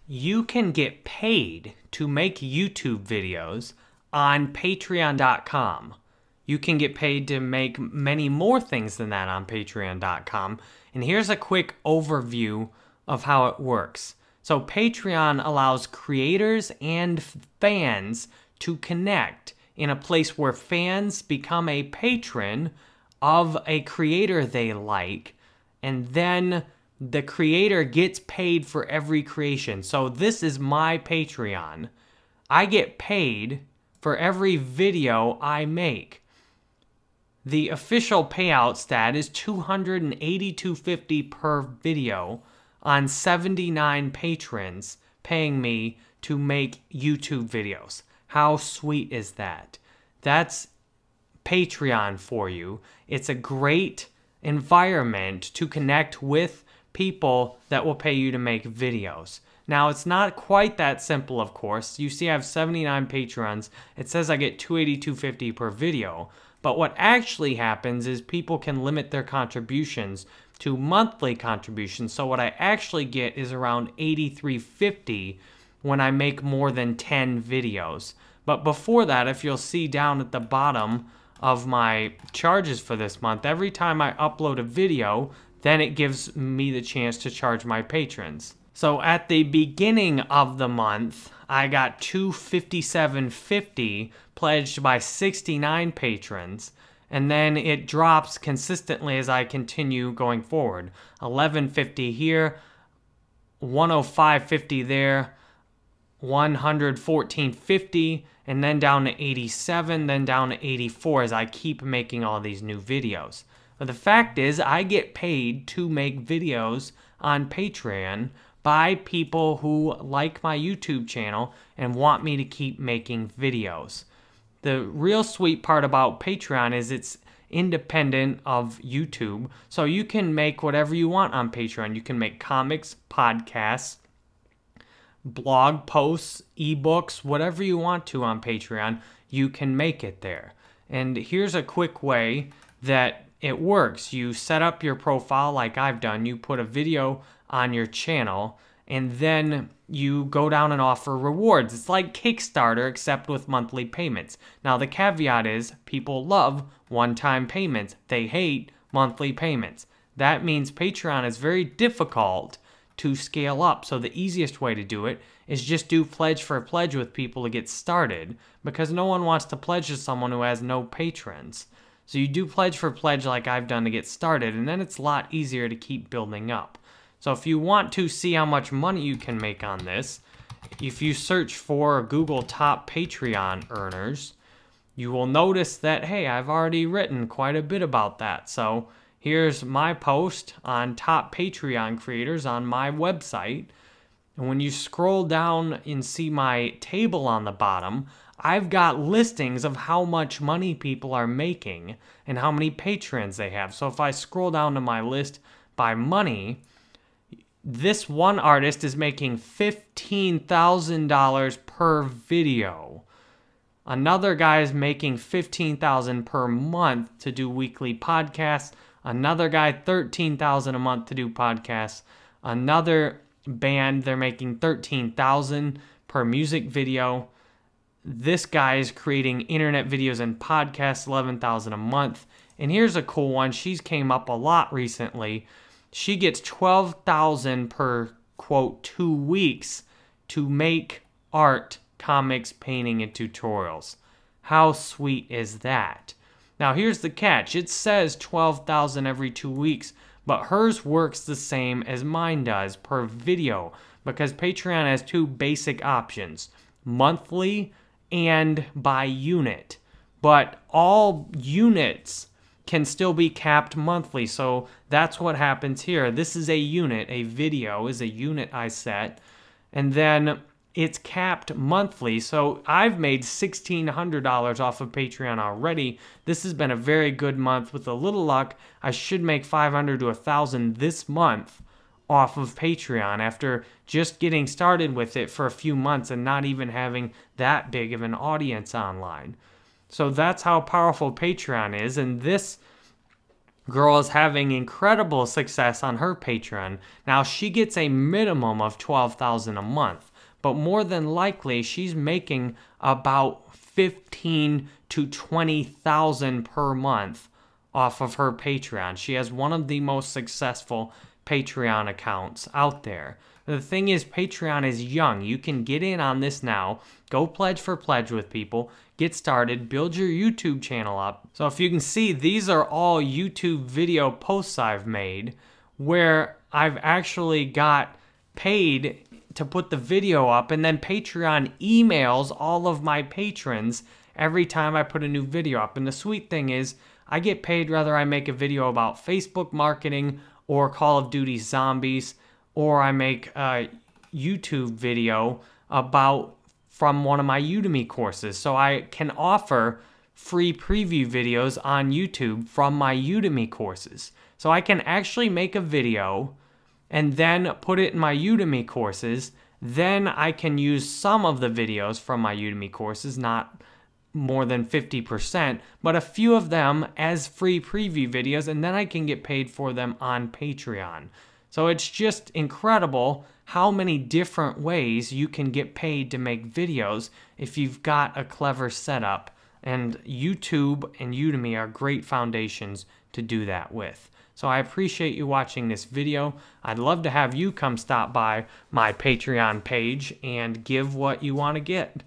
You can get paid to make YouTube videos on Patreon.com. You can get paid to make many more things than that on Patreon.com. And here's a quick overview of how it works. So Patreon allows creators and fans to connect in a place where fans become a patron of a creator they like, and then the creator gets paid for every creation. So this is my Patreon. I get paid for every video I make. The official payout stat is $282.50 per video on 79 patrons paying me to make YouTube videos. How sweet is that? That's Patreon for you. It's a great environment to connect with people that will pay you to make videos. Now, it's not quite that simple, of course. You see I have 79 patrons. It says I get $282.50 per video. But what actually happens is people can limit their contributions to monthly contributions. So what I actually get is around $83.50 when I make more than 10 videos. But before that, if you'll see down at the bottom of my charges for this month, every time I upload a video, then it gives me the chance to charge my patrons. So at the beginning of the month, I got $257.50 pledged by 69 patrons, and then it drops consistently as I continue going forward. $11.50 here, $105.50 there, $114.50, and then down to $87, then down to $84 as I keep making all these new videos. But the fact is, I get paid to make videos on Patreon by people who like my YouTube channel and want me to keep making videos. The real sweet part about Patreon is it's independent of YouTube, so you can make whatever you want on Patreon. You can make comics, podcasts, blog posts, ebooks, whatever you want to on Patreon, you can make it there. And here's a quick way that it works. You set up your profile like I've done. You put a video on your channel, and then you go down and offer rewards. It's like Kickstarter, except with monthly payments. Now, the caveat is people love one-time payments. They hate monthly payments. That means Patreon is very difficult to scale up. So the easiest way to do it is just do pledge for pledge with people to get started, because no one wants to pledge to someone who has no patrons. So you do pledge for pledge like I've done to get started, and then it's a lot easier to keep building up. So if you want to see how much money you can make on this, if you search for Google top Patreon earners, you will notice that, hey, I've already written quite a bit about that. So here's my post on top Patreon creators on my website. And when you scroll down and see my table on the bottom, I've got listings of how much money people are making and how many patrons they have. So if I scroll down to my list by money, this one artist is making $15,000 per video. Another guy is making $15,000 per month to do weekly podcasts. Another guy, $13,000 a month to do podcasts. Another band, they're making $13,000 per music video. This guy is creating internet videos and podcasts, $11,000 a month. And here's a cool one. She's came up a lot recently. She gets $12,000 per, quote, 2 weeks to make art, comics, painting, and tutorials. How sweet is that? Now, here's the catch. It says $12,000 every 2 weeks, but hers works the same as mine does per video, because Patreon has two basic options, monthly and by unit. But all units can still be capped monthly, so that's what happens here. This is a unit. A video is a unit I set, and then it's capped monthly. So I've made $1,600 off of Patreon already. This has been a very good month. With a little luck, I should make $500 to $1,000 this month off of Patreon after just getting started with it for a few months and not even having that big of an audience online. So that's how powerful Patreon is, and this girl is having incredible success on her Patreon. Now, she gets a minimum of $12,000 a month, but more than likely, she's making about $15,000 to $20,000 per month off of her Patreon. She has one of the most successful Patreon accounts out there. The thing is, Patreon is young. You can get in on this now. Go pledge for pledge with people. Get started. Build your YouTube channel up. So if you can see, these are all YouTube video posts I've made where I've actually got paid to put the video up, and then Patreon emails all of my patrons every time I put a new video up. And the sweet thing is, I get paid whether I make a video about Facebook marketing or Call of Duty Zombies, or I make a YouTube video from one of my Udemy courses. So I can offer free preview videos on YouTube from my Udemy courses. So I can actually make a video and then put it in my Udemy courses. Then I can use some of the videos from my Udemy courses, not more than 50%, but a few of them as free preview videos, and then I can get paid for them on Patreon. So it's just incredible how many different ways you can get paid to make videos if you've got a clever setup. And YouTube and Udemy are great foundations to do that with. So I appreciate you watching this video. I'd love to have you come stop by my Patreon page and give what you want to get.